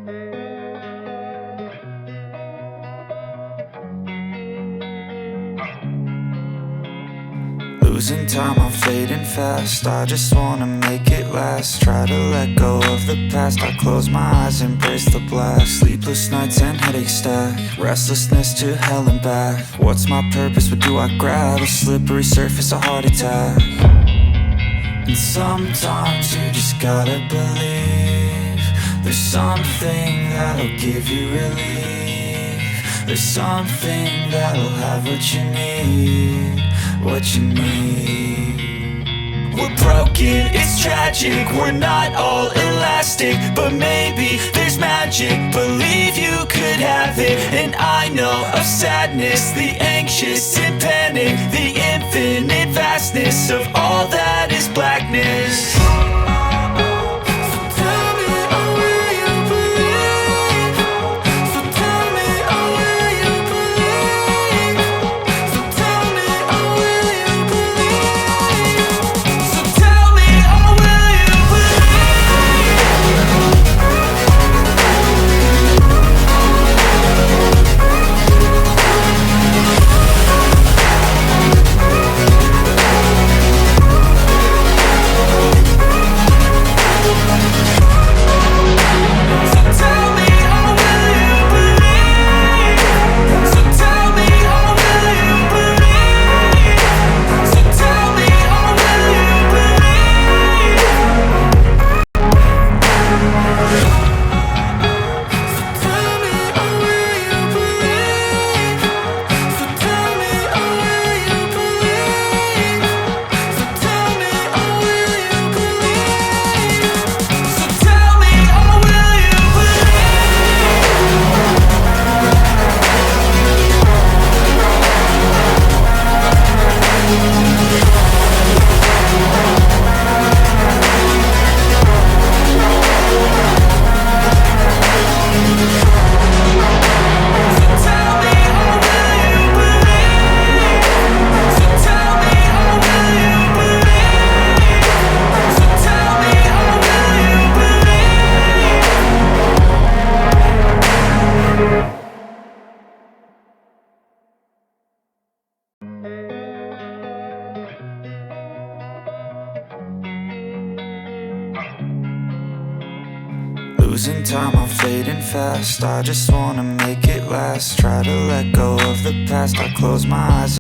Losing time, I'm fading fast. I just wanna make it last. Try to let go of the past. I close my eyes, embrace the blast. Sleepless nights and headaches stack. Restlessness to hell and back. What's my purpose? What do I grab? A slippery surface, a heart attack. And sometimes you just gotta believe there's something that'll give you relief. There's something that'll have what you need. What you need. We're broken, it's tragic. We're not all elastic, but maybe there's magic. Believe you could have it. And I know of sadness, the anxious and panic, the infinite vastness of all that is blackness. Losing time, I'm fading fast. I just wanna make it last. Try to let go of the past. I close my eyes.